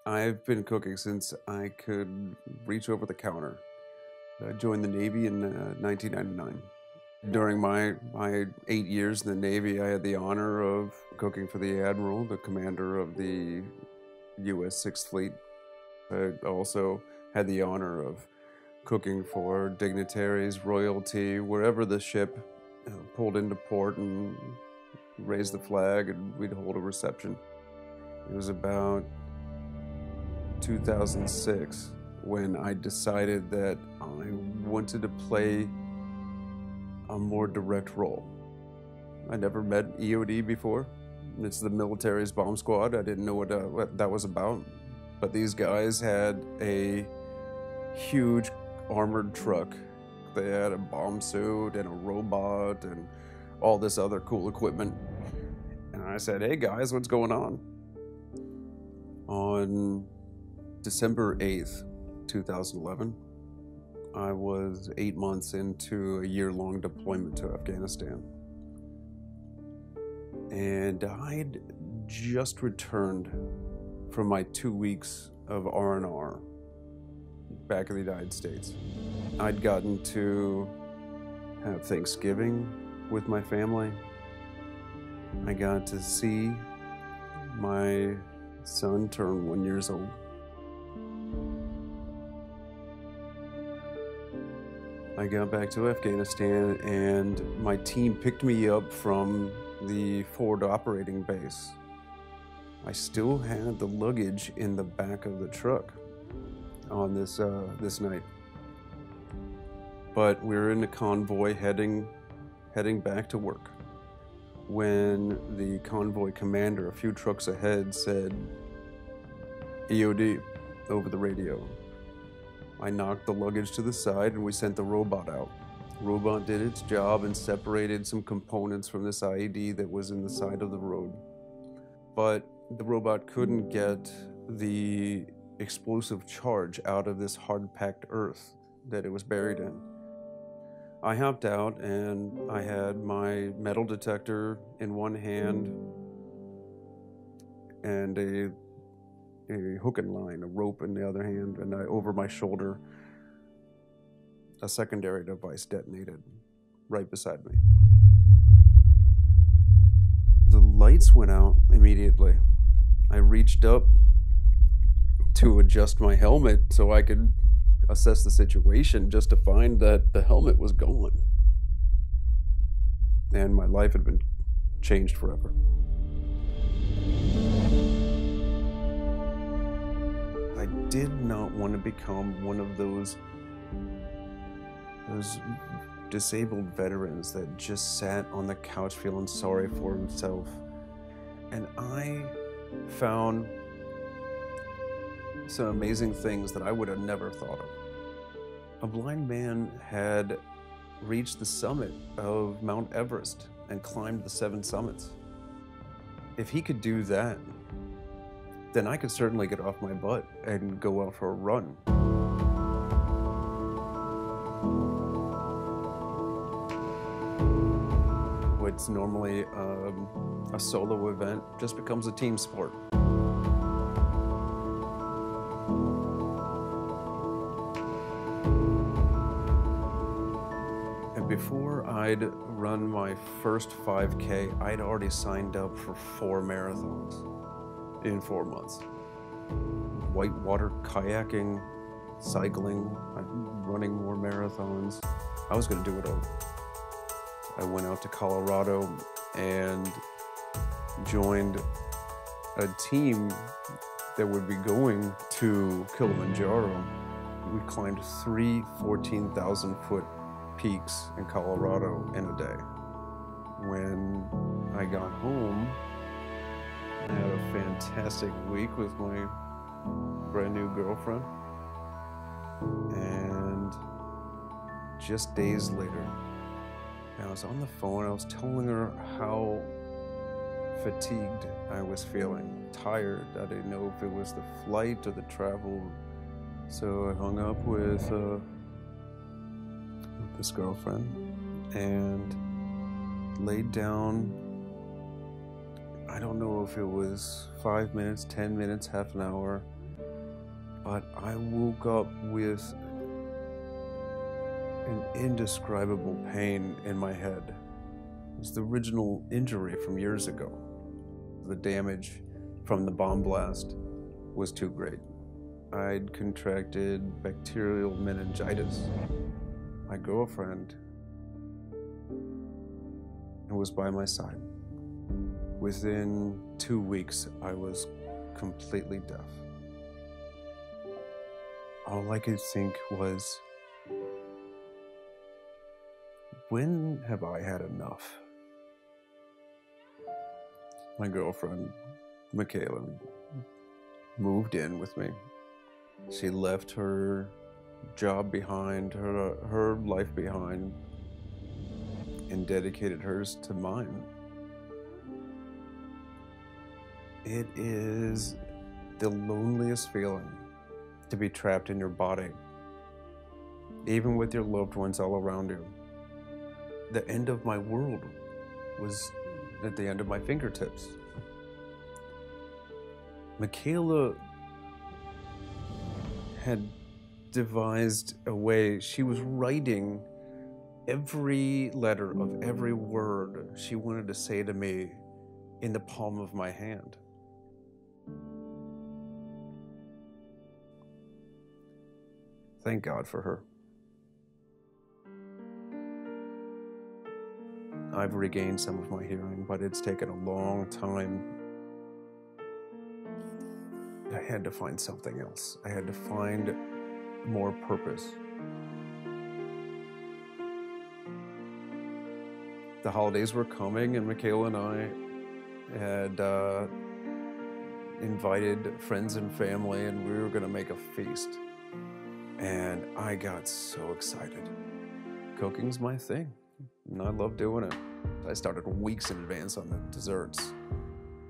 I've been cooking since I could reach over the counter. I joined the Navy in 1999. During my 8 years in the Navy, I had the honor of cooking for the Admiral, the commander of the U.S. 6th Fleet. I also had the honor of cooking for dignitaries, royalty, wherever the ship pulled into port and raised the flag, and we'd hold a reception. It was about 2006 when I decided that I wanted to play a more direct role. I never met EOD before. It's the military's bomb squad. I didn't know what that was about. But these guys had a huge armored truck. They had a bomb suit and a robot and all this other cool equipment. And I said, hey guys, what's going on? On December 8th, 2011, I was 8 months into a year-long deployment to Afghanistan. And I'd just returned from my 2 weeks of R&R back in the United States. I'd gotten to have Thanksgiving with my family. I got to see my son turn 1 year old. I got back to Afghanistan and my team picked me up from the forward operating base. I still had the luggage in the back of the truck on this night. But we were in a convoy heading back to work when the convoy commander a few trucks ahead said, EOD, over the radio. I knocked the luggage to the side and we sent the robot out. The robot did its job and separated some components from this IED that was in the side of the road. But the robot couldn't get the explosive charge out of this hard-packed earth that it was buried in. I hopped out and I had my metal detector in one hand and a hook and line, a rope in the other hand, and over my shoulder, a secondary device detonated right beside me. The lights went out immediately. I reached up to adjust my helmet so I could assess the situation, just to find that the helmet was gone. And my life had been changed forever. I did not want to become one of those disabled veterans that just sat on the couch feeling sorry for himself. And I found some amazing things that I would have never thought of. A blind man had reached the summit of Mount Everest and climbed the 7 summits. If he could do that, then I could certainly get off my butt and go out for a run. What's normally a solo event just becomes a team sport. And before I'd run my first 5K, I'd already signed up for 4 marathons in 4 months. Whitewater kayaking, cycling, running more marathons. I was going to do it all. I went out to Colorado and joined a team that would be going to Kilimanjaro. We climbed 3 14,000-foot peaks in Colorado in a day. When I got home, I had a fantastic week with my brand new girlfriend. And just days later, I was on the phone, I was telling her how fatigued I was feeling, tired. I didn't know if it was the flight or the travel. So I hung up with this girlfriend and laid down. I don't know if it was 5 minutes, 10 minutes, half an hour. but I woke up with an indescribable pain in my head. It was the original injury from years ago. The damage from the bomb blast was too great. I'd contracted bacterial meningitis. My girlfriend was by my side. Within 2 weeks, I was completely deaf. All I could think was, when have I had enough? My girlfriend, McKayla, moved in with me. She left her job behind, her life behind, and dedicated hers to mine. It is the loneliest feeling to be trapped in your body, even with your loved ones all around you. The end of my world was at the end of my fingertips. McKayla had devised a way. She was writing every letter of every word she wanted to say to me in the palm of my hand. Thank God for her. I've regained some of my hearing, but it's taken a long time. I had to find something else. I had to find more purpose. The holidays were coming, and McKayla and I had invited friends and family, and we were going to make a feast. And I got so excited. Cooking's my thing, and I love doing it. I started weeks in advance on the desserts.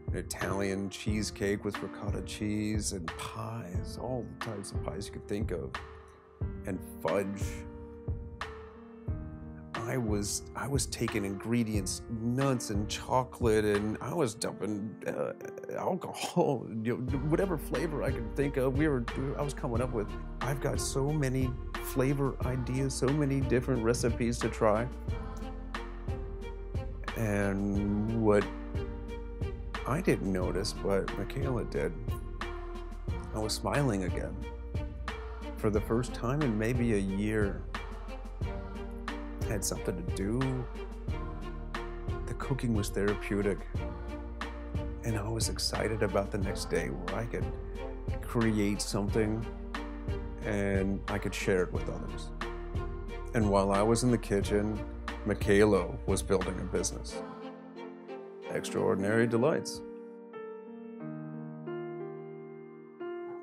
An Italian cheesecake with ricotta cheese and pies, all the types of pies you could think of, and fudge. I was taking ingredients, nuts and chocolate, and I was dumping alcohol, whatever flavor I could think of. I was coming up with. I've got so many flavor ideas, so many different recipes to try. And what I didn't notice, but McKayla did, I was smiling again. For the first time in maybe a year. I had something to do. The cooking was therapeutic. And I was excited about the next day where I could create something and I could share it with others. And while I was in the kitchen, McKayla was building a business. Extraordinary Delights.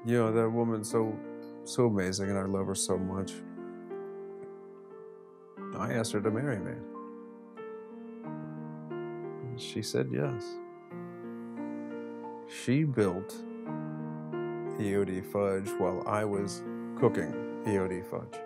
You know, that woman's so amazing, and I love her so much. I asked her to marry me. She said yes. She built EOD fudge while I was cooking EOD fudge.